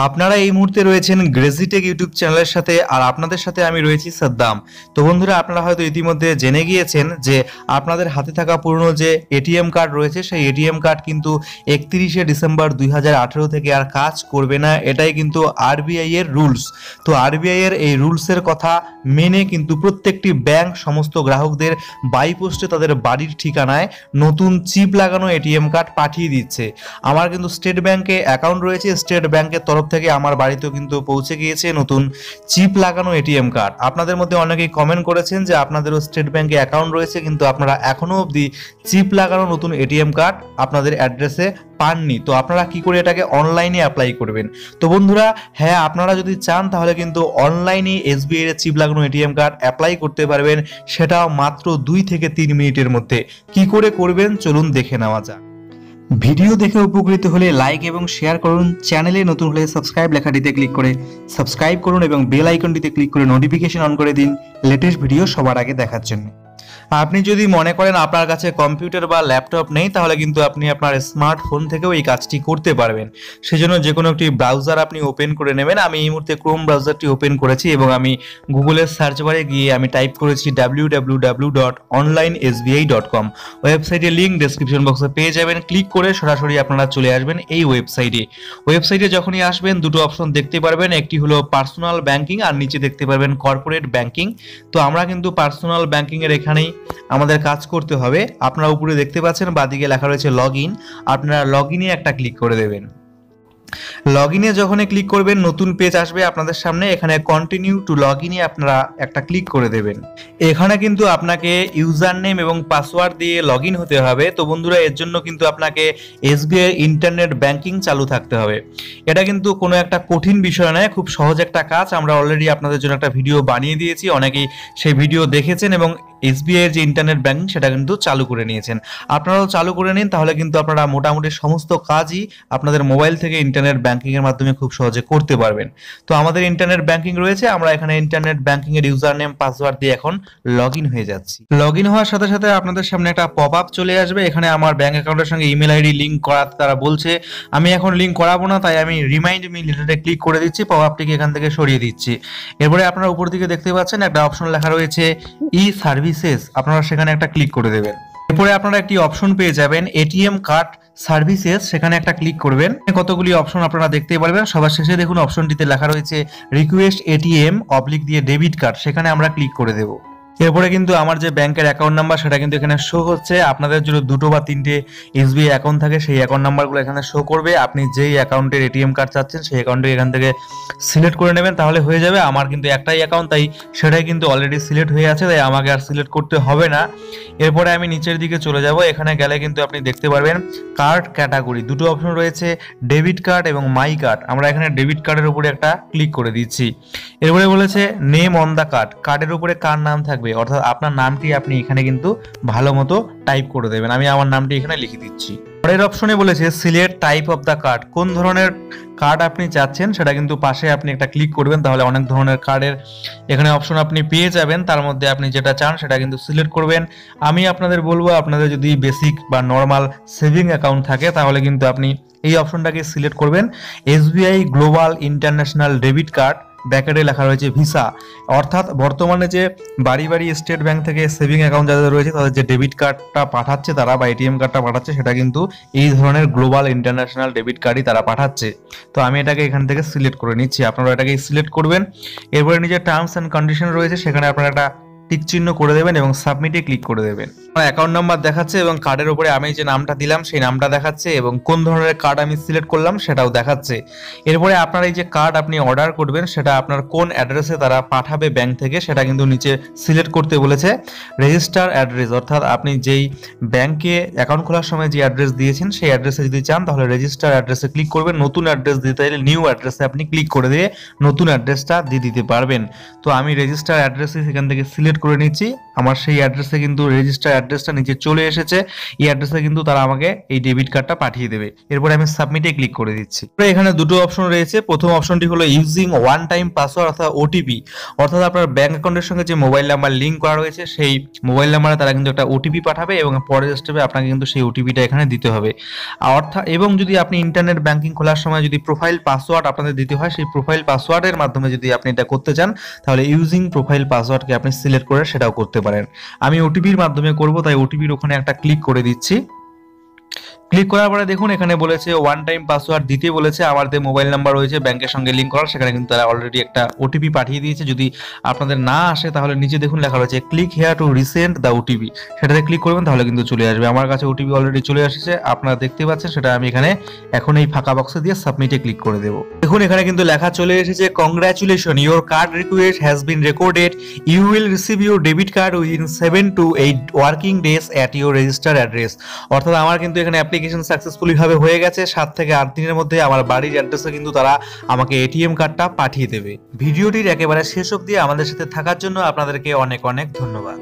আপনারা এই মুহূর্তে রয়েছেন গ্রেজিটেক ইউটিউব চ্যানেলের সাথে, আর আপনাদের সাথে আমি রয়েছি সাদ্দাম। তো বন্ধুরা, আপনারা হয়তো ইতিমধ্যে জেনে গিয়েছেন যে আপনাদের হাতে থাকা পুরনো যে এটিএম কার্ড রয়েছে, সেই এটিএম কার্ড কিন্তু 31শে ডিসেম্বর 2018 থেকে আর কাজ করবে না। এটাই কিন্তু আরবিআই এর রুলস। তো আরবিআই এর এই রুলসের কথা মেনে কিন্তু প্রত্যেকটি ব্যাংক সমস্ত গ্রাহকদের বাই পোস্টে তাদের বাড়ির ঠিকানায় নতুন চিপ লাগানো এটিএম কার্ড পাঠিয়ে দিচ্ছে। আমার কিন্তু স্টেট ব্যাংকে অ্যাকাউন্ট রয়েছে, স্টেট ব্যাংকের তরফ থেকে আমার বাড়িতেও কিন্তু পৌঁছে গিয়েছে নতুন চিপ লাগানো এটিএম কার্ড। আপনাদের মধ্যে অনেকেই কমেন্ট করেছেন যে আপনাদেরও স্টেট ব্যাংকে অ্যাকাউন্ট রয়েছে, কিন্তু আপনারা এখনো অবধি চিপ লাগানো নতুন এটিএম কার্ড আপনাদের অ্যাড্রেসে পাননি। তো আপনারা কি করে এটাকে অনলাইনে অ্যাপ্লাই করবেন? তো বন্ধুরা, হ্যাঁ, আপনারা যদি চান তাহলে কিন্তু অনলাইনে এসবিআই এর চিপ লাগানো এটিএম কার্ড অ্যাপ্লাই করতে পারবেন, সেটাও মাত্র 2 থেকে 3 মিনিটের মধ্যে। কি করে করবেন চলুন দেখে নেওয়া যাক। ভিডিও দেখে উপকৃত হলে লাইক এবং শেয়ার করুন। চ্যানেলে নতুন হলে সাবস্ক্রাইব লেখাটিতে ক্লিক করে সাবস্ক্রাইব করুন এবং বেল আইকনটিতে ক্লিক করে নোটিফিকেশন অন করে দিন লেটেস্ট ভিডিও সবার আগে দেখার জন্য। আপনি যদি মনে করেন আপনার কাছে কম্পিউটার বা ল্যাপটপ নেই, তাহলে কিন্তু আপনি আপনার স্মার্টফোন থেকেও এই কাজটি করতে পারবেন। সেজন্য যে কোনো একটি ব্রাউজার আপনি ওপেন করে নেবেন। আমি এই মুহূর্তে ক্রোম ব্রাউজারটি ওপেন করেছি এবং আমি গুগলের সার্চ বারে গিয়ে আমি টাইপ করেছি www.onlinesbi.com। ওয়েবসাইটের লিঙ্ক ডেসক্রিপশন বক্সে পেয়ে যাবেন। ক্লিক করে সরাসরি আপনারা চলে আসবেন এই ওয়েবসাইটে যখনই আসবেন দুটো অপশন দেখতে পারবেন, একটি হলো পার্সোনাল ব্যাংকিং আর নিচে দেখতে পারবেন কর্পোরেট ব্যাংকিং। তো আমরা কিন্তু পার্সোনাল ব্যাংকিং এর এখানেই আমাদের কাজ করতে হবে। আপনারা উপরে দেখতে পাচ্ছেন বাঁদিকে লেখা রয়েছে লগইন। আপনারা লগইনে একটা ক্লিক করে দেবেন। লগইনে যখনই ক্লিক করবেন নতুন পেজ আসবে আপনাদের সামনে। এখানে কন্টিনিউ টু লগইনে আপনারা একটা ক্লিক করে দেবেন। এখানে কিন্তু আপনাকে ইউজার নেম এবং পাসওয়ার্ড দিয়ে লগইন হতে হবে। তো বন্ধুরা, এর জন্য কিন্তু আপনাকে এসবিআই ইন্টারনেট ব্যাংকিং চালু থাকতে হবে। এটা কিন্তু কোনো একটা কঠিন বিষয় নয়, খুব সহজ একটা কাজ। আমরা অলরেডি আপনাদের জন্য একটা ভিডিও বানিয়ে দিয়েছি, অনেকেই সেই ভিডিও দেখেছেন এবং এসবিআই এর যে ইন্টারনেট ব্যাংকিং সেটা কিন্তু চালু করে নিয়েছেন। আপনারাও চালু করে নিন, তাহলে কিন্তু আপনারা মোটামুটি সমস্ত কাজই আপনাদের মোবাইল থেকে ইন্টারনেট ব্যাংকিং এর মাধ্যমে খুব সহজে করতে পারবেন। তো আমাদের ইন্টারনেট ব্যাংকিং রয়েছে, আমরা এখানে ইন্টারনেট ব্যাংকিং এর ইউজার নেম পাসওয়ার্ড দিয়ে এখন লগইন হয়ে যাচ্ছি। লগইন হওয়ার সাথে সাথে আপনাদের সামনে একটা পপ আপ চলে আসবে। এখানে আমার ব্যাংক অ্যাকাউন্টের সঙ্গে ইমেল আইডি লিংক করাতে তারা বলছে। আমি এখন লিংক করাবো না, তাই আমি রিমাইন্ড মি লেটারে ক্লিক করে দিচ্ছি। পপ আপটিকে এখান থেকে সরিয়ে দিচ্ছি। এরপরে আপনারা উপর দিকে দেখতে পাচ্ছেন একটা অপশন লেখা রয়েছে ই সার্ভিসেস। আপনারা সেখানে একটা ক্লিক করে দেবেন। এরপরে আপনারা একটি অপশন পেয়ে যাবেন এটিএম কার্ড সার্ভিসেস, সেখানে একটা ক্লিক করবেন। কতগুলি অপশন আপনারা দেখতে পারবেন। সবার শেষে দেখুন অপশনটিতে লেখা রয়েছে রিকোয়েস্ট এটিএম অবলিক দিয়ে ডেবিট কার্ড, সেখানে আমরা ক্লিক করে দেব। এরপরে কিন্তু আমার যে ব্যাংকের অ্যাকাউন্ট নাম্বার সেটা কিন্তু এখানে শো হচ্ছে। আপনাদের যদি দুটো বা তিনটে এসবিআই অ্যাকাউন্ট থাকে সেই অ্যাকাউন্ট নাম্বারগুলো এখানে শো করবে। আপনি যেই অ্যাকাউন্টের এটিএম কার্ড চাচ্ছেন সেই অ্যাকাউন্টে এখান থেকে সিলেক্ট করে নেবেন, তাহলে হয়ে যাবে। আমার কিন্তু একটাই অ্যাকাউন্ট, তাই সেটাই কিন্তু অলরেডি সিলেক্ট হয়ে আছে, তাই আমাকে আর সিলেক্ট করতে হবে না। এরপরে আমি নিচের দিকে চলে যাব। এখানে গেলে কিন্তু আপনি দেখতে পারবেন কার্ড ক্যাটাগরি দুটো অপশন রয়েছে, ডেবিট কার্ড এবং মাই কার্ড। আমরা এখানে ডেবিট কার্ডের উপরে একটা ক্লিক করে দিচ্ছি। এরপরে বলেছে নেম অন দ্য কার্ড, কার্ডের উপরে কার নাম থাকবে, অর্থাৎ আপনার নামটি আপনি এখানে কিন্তু ভালো মতো টাইপ করে দেবেন। আমি আমার নামটি এখানে লিখে দিচ্ছি। পরের অপশনে বলেছে select type of the card, কোন ধরনের কার্ড আপনি চাচ্ছেন সেটা কিন্তু পাশে আপনি একটা ক্লিক করবেন, তাহলে অনেক ধরনের কার্ডের এখানে অপশন আপনি পেয়ে যাবেন। তার মধ্যে আপনি যেটা চান সেটা কিন্তু সিলেক্ট করবেন। আমি আপনাদের বলবো, আপনাদের যদি বেসিক বা নর্মাল সেভিং অ্যাকাউন্ট থাকে তাহলে কিন্তু আপনি এই অপশনটাকে সিলেক্ট করবেন। SBI global international debit card, ব্যাকেটে লেখা রয়েছে ভিসা, অর্থাৎ বর্তমানে যে বাড়ি বাড়ি স্টেট ব্যাংক থেকে সেভিং অ্যাকাউন্ট যাদের রয়েছে তাদের যে ডেবিট কার্ডটা পাঠাচ্ছে তারা বা এটিএম কার্ডটা পাঠাচ্ছে, সেটা কিন্তু এই ধরনের গ্লোবাল ইন্টারন্যাশনাল ডেবিট কার্ডই তারা পাঠাচ্ছে। তো আমি এটাকে এখান থেকে সিলেক্ট করে নিচ্ছি, আপনারা এটাকে সিলেক্ট করবেন। এরপরে নিজের টার্মস অ্যান্ড কন্ডিশন রয়েছে, সেখানে আপনারা একটা টিক চিহ্ন করে দেবেন এবং সাবমিটে ক্লিক করে দেবেন। আমার অ্যাকাউন্ট নাম্বার দেখাচ্ছে এবং কার্ডের উপরে আমি যে নামটা দিলাম সেই নামটা দেখাচ্ছে এবং কোন ধরনের কার্ড আমি সিলেক্ট করলাম সেটাও দেখাচ্ছে। এরপরে আপনার এই যে কার্ড আপনি অর্ডার করবেন সেটা আপনার কোন অ্যাড্রেসে তারা পাঠাবে ব্যাংক থেকে সেটা কিন্তু নিচে সিলেক্ট করতে বলেছে। রেজিস্টার অ্যাড্রেস, অর্থাৎ আপনি যেই ব্যাংকে অ্যাকাউন্ট খোলার সময় যে অ্যাড্রেস দিয়েছেন সেই অ্যাড্রেসে যদি চান তাহলে রেজিস্টার অ্যাড্রেসে ক্লিক করবেন। নতুন অ্যাড্রেস দিতে চাইলে নিউ অ্যাড্রেসে আপনি ক্লিক করে দিয়ে নতুন অ্যাড্রেসটা দিয়ে দিতে পারবেন। তো আমি রেজিস্টার অ্যাড্রেসে সেখান থেকে সিলেক্ট করে নিচ্ছি। আমার সেই অ্যাড্রেসে কিন্তু রেজিস্টার অ্যাড্রেসটা নিচে চলে এসেছে। এই অ্যাড্রেসে কিন্তু তারা আমাকে এই ডেবিট কার্ডটা পাঠিয়ে দেবে। এরপরে আমি সাবমিটে ক্লিক করে দিচ্ছি। এখানে দুটো অপশন রয়েছে। প্রথম অপশনটি হলো ইউজিং ওয়ান টাইম পাসওয়ার্ড অর্থাৎ ওটিপি, অর্থাৎ আপনার ব্যাংক অ্যাকাউন্টের সঙ্গে যে মোবাইল নাম্বার লিঙ্ক করা রয়েছে সেই মোবাইল নাম্বারে তারা কিন্তু একটা ওটিপি পাঠাবে এবং পরের স্টেপে আপনাকে কিন্তু সেই ওটিপিটা এখানে দিতে হবে। অর্থাৎ এবং যদি আপনি ইন্টারনেট ব্যাংকিং খোলার সময় যদি প্রোফাইল পাসওয়ার্ড আপনাদের দিতে হয়, সেই প্রোফাইল পাসওয়ার্ডের মাধ্যমে যদি আপনি এটা করতে চান তাহলে ইউজিং প্রোফাইল পাসওয়ার্ডকে আপনি সিলেক্ট করে সেটাও করতে পারেন। আমি ওটিপির মাধ্যমে করব, তাই ওটিপির ওখানে একটা ক্লিক করে দিচ্ছি। ক্লিক করার পরে দেখুন এখানে বলেছে ওয়ান টাইম পাসওয়ার্ড দিতে বলেছে। আমার যে মোবাইল নাম্বার রয়েছে ব্যাংকের সঙ্গে লিঙ্ক করা, সেখানে কিন্তু তারা অলরেডি একটা ওটিপি পাঠিয়ে দিয়েছে। যদি আপনাদের না আসে তাহলে নিচে দেখুন লেখা রয়েছে click here two resend the OTP, সেটাতে ক্লিক করবেন তাহলে কিন্তু চলে আসবে। আমার কাছে ওটিপি অলরেডি চলে এসেছে, আপনারা দেখতে পাচ্ছেন। সেটা আমি এখানে এখন এই ফাঁকা বক্সে দিয়ে সাবমিটে ক্লিক করে দেবো। দেখুন এখানে কিন্তু লেখা চলে এসেছে congratulation, your card request has been recorded, you will receive your debit card within 7 to 8 working days at your register address. অর্থাৎ আমার কিন্তু এখানে অ্যাপ্লিকেশন সাকসেসফুলি ভাবে হয়ে গেছে। 7 থেকে 8 দিনের মধ্যে আমার বাড়ির অ্যাড্রেসে কিন্তু তারা আমাকে এটিএম কার্ডটা পাঠিয়ে দেবে। ভিডিওটির একেবারে শেষ অবধি আমাদের সাথে থাকার জন্য আপনাদেরকে অনেক অনেক ধন্যবাদ।